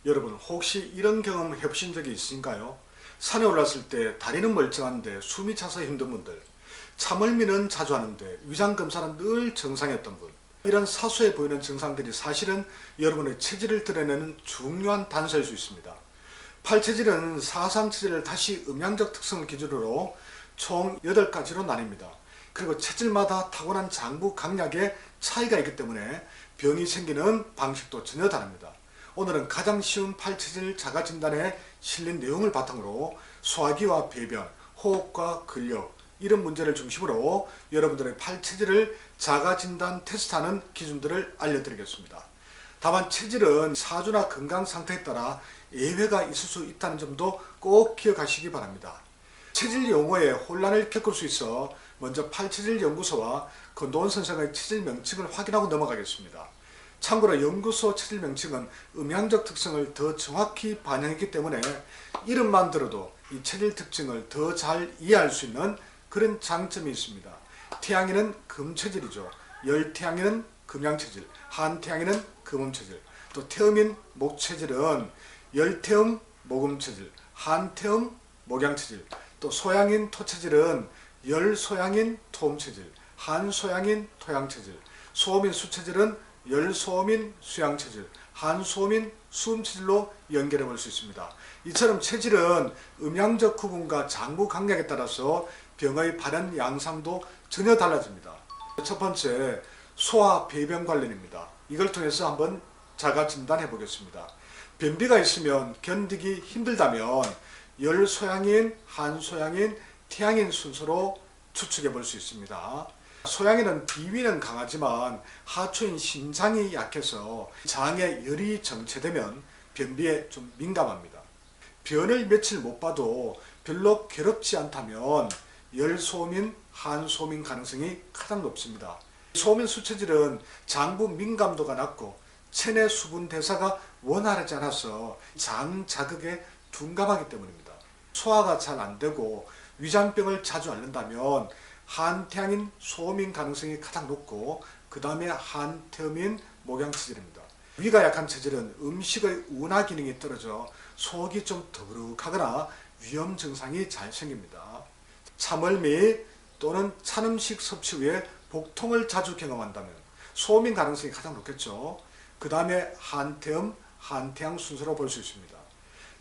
여러분 혹시 이런 경험 해보신 적이 있으신가요? 산에 올랐을 때 다리는 멀쩡한데 숨이 차서 힘든 분들, 참을미는 자주 하는데 위장검사는 늘 정상이었던 분, 이런 사소해 보이는 증상들이 사실은 여러분의 체질을 드러내는 중요한 단서일 수 있습니다. 팔체질은 사상체질을 다시 음양적 특성을 기준으로 총 8가지로 나뉩니다. 그리고 체질마다 타고난 장부 강약에 차이가 있기 때문에 병이 생기는 방식도 전혀 다릅니다. 오늘은 가장 쉬운 팔체질 자가진단에 실린 내용을 바탕으로 소화기와 배변, 호흡과 근력 이런 문제를 중심으로 여러분들의 팔체질을 자가진단 테스트하는 기준들을 알려드리겠습니다. 다만 체질은 사주나 건강 상태에 따라 예외가 있을 수 있다는 점도 꼭 기억하시기 바랍니다. 체질 용어에 혼란을 겪을 수 있어 먼저 팔체질 연구소와 권도원 선생의 체질 명칭을 확인하고 넘어가겠습니다. 참고로 연구소 체질 명칭은 음양적 특성을 더 정확히 반영했기 때문에 이름만 들어도 이 체질 특징을 더 잘 이해할 수 있는 그런 장점이 있습니다. 태양인은 금체질이죠. 열태양인은 금양체질, 한태양인은 금음체질, 또 태음인 목체질은 열태음 목음체질, 한태음 목양체질, 또 소양인 토체질은 열소양인 토음체질, 한소양인 토양체질, 소음인 수체질은 열소음인 수양체질, 한소음인 수음체질로 연결해 볼 수 있습니다. 이처럼 체질은 음양적 구분과 장부 강약에 따라서 병의 발현 양상도 전혀 달라집니다. 첫 번째, 소화 배변 관련입니다. 이걸 통해서 한번 자가 진단해 보겠습니다. 변비가 있으면 견디기 힘들다면 열소양인, 한소양인, 태양인 순서로 추측해 볼 수 있습니다. 소양인은 비위는 강하지만 하초인 신장이 약해서 장에 열이 정체되면 변비에 좀 민감합니다. 변을 며칠 못 봐도 별로 괴롭지 않다면 열소음인, 한소음인 가능성이 가장 높습니다. 소음인 수체질은 장부 민감도가 낮고 체내 수분 대사가 원활하지 않아서 장 자극에 둔감하기 때문입니다. 소화가 잘 안되고 위장병을 자주 앓는다면 한태양인 소음인 가능성이 가장 높고 그 다음에 한태음인 목양체질입니다. 위가 약한 체질은 음식의 운하 기능이 떨어져 속이 좀 더부룩하거나 위험 증상이 잘 생깁니다. 참을미 또는 찬 음식 섭취 후에 복통을 자주 경험한다면 소음인 가능성이 가장 높겠죠. 그 다음에 한태음, 한태양 순서로 볼 수 있습니다.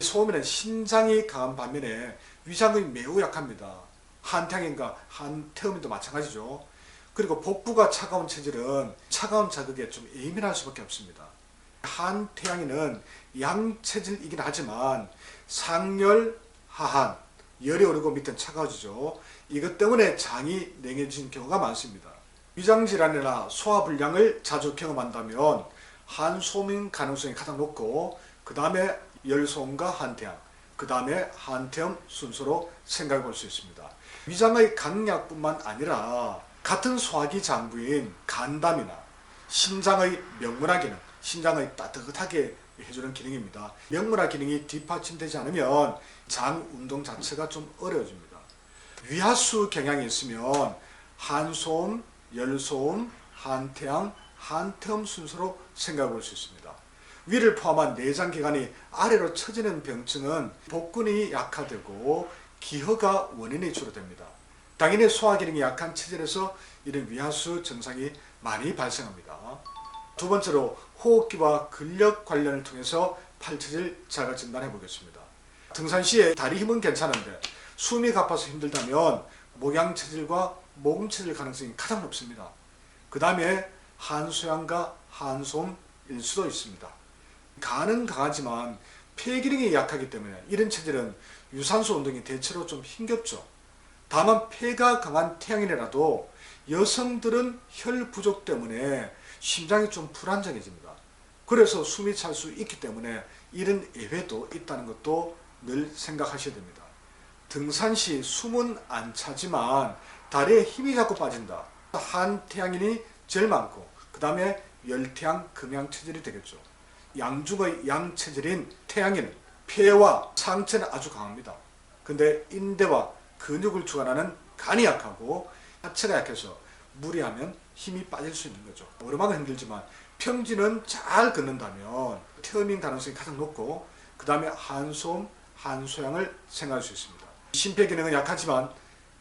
소음인은 신장이 강한 반면에 위장이 매우 약합니다. 한태양인과 한태음인도 마찬가지죠. 그리고 복부가 차가운 체질은 차가운 자극에 좀 예민할 수밖에 없습니다. 한태양인은 양체질이긴 하지만 상열, 하한, 열이 오르고 밑은 차가워지죠. 이것 때문에 장이 냉해진 경우가 많습니다. 위장질환이나 소화불량을 자주 경험한다면 한소음인 가능성이 가장 높고 그 다음에 열소음과 한태양, 그 다음에 한태음 순서로 생각해 볼 수 있습니다. 위장의 강약뿐만 아니라 같은 소화기 장부인 간담이나 신장의 명문화 기능, 신장의 따뜻하게 해주는 기능입니다. 명문화 기능이 뒷받침되지 않으면 장 운동 자체가 좀 어려워집니다. 위하수 경향이 있으면 한소음, 열소음, 한태양, 한태음 순서로 생각해 볼 수 있습니다. 위를 포함한 내장기관이 아래로 처지는 병증은 복근이 약화되고 기허가 원인이 주로 됩니다. 당연히 소화기능이 약한 체질에서 이런 위하수 증상이 많이 발생합니다. 두 번째로 호흡기와 근력 관련을 통해서 팔체질 자가 진단해 보겠습니다. 등산 시에 다리 힘은 괜찮은데 숨이 가빠서 힘들다면 목양체질과 목음체질 가능성이 가장 높습니다. 그 다음에 한소양과 한소음일 수도 있습니다. 간은 강하지만 폐기능이 약하기 때문에 이런 체질은 유산소 운동이 대체로 좀 힘겹죠. 다만 폐가 강한 태양인이라도 여성들은 혈 부족 때문에 심장이 좀 불안정해집니다. 그래서 숨이 찰 수 있기 때문에 이런 예외도 있다는 것도 늘 생각하셔야 됩니다. 등산 시 숨은 안 차지만 다리에 힘이 자꾸 빠진다. 한태양인이 제일 많고 그 다음에 열태양 금양체질이 되겠죠. 양중의 양체질인 태양인은 폐와 상체는 아주 강합니다. 근데 인대와 근육을 주관하는 간이 약하고 하체가 약해서 무리하면 힘이 빠질 수 있는 거죠. 오르막은 힘들지만 평지는 잘 걷는다면 태음인 가능성이 가장 높고 그 다음에 한소음, 한소양을 생각할 수 있습니다. 심폐기능은 약하지만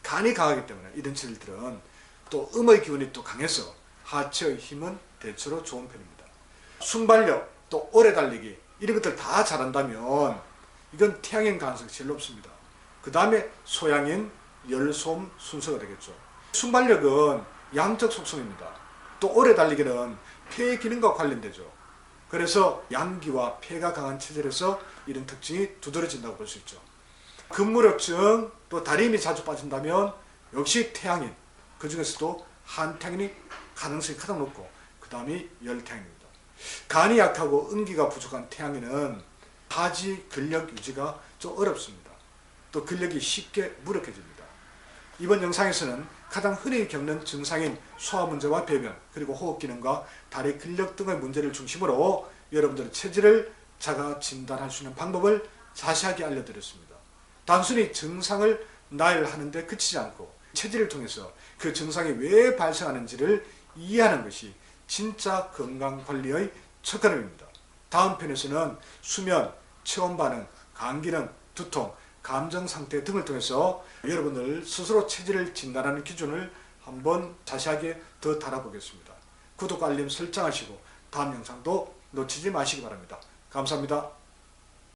간이 강하기 때문에 이런 체질들은 또 음의 기운이 또 강해서 하체의 힘은 대체로 좋은 편입니다. 순발력, 또 오래 달리기 이런 것들 다 잘한다면 이건 태양인 가능성이 제일 높습니다. 그 다음에 소양인 열소음 순서가 되겠죠. 순발력은 양적 속성입니다. 또 오래 달리기는 폐의 기능과 관련되죠. 그래서 양기와 폐가 강한 체질에서 이런 특징이 두드러진다고 볼 수 있죠. 근무력증, 또 다리 힘이 자주 빠진다면 역시 태양인, 그 중에서도 한태양인이 가능성이 가장 높고 그 다음이 열태양입니다. 간이 약하고 음기가 부족한 태양인은 하지 근력 유지가 좀 어렵습니다. 또 근력이 쉽게 무력해집니다. 이번 영상에서는 가장 흔히 겪는 증상인 소화 문제와 배변, 그리고 호흡 기능과 다리 근력 등의 문제를 중심으로 여러분들의 체질을 자가 진단할 수 있는 방법을 자세하게 알려드렸습니다. 단순히 증상을 나열하는 데 그치지 않고 체질을 통해서 그 증상이 왜 발생하는지를 이해하는 것이 진짜 건강관리의 첫 걸음입니다. 다음 편에서는 수면, 체온 반응, 간 기능, 두통, 감정 상태 등을 통해서 여러분들 스스로 체질을 진단하는 기준을 한번 자세하게 더 다뤄보겠습니다. 구독, 알림 설정하시고 다음 영상도 놓치지 마시기 바랍니다. 감사합니다.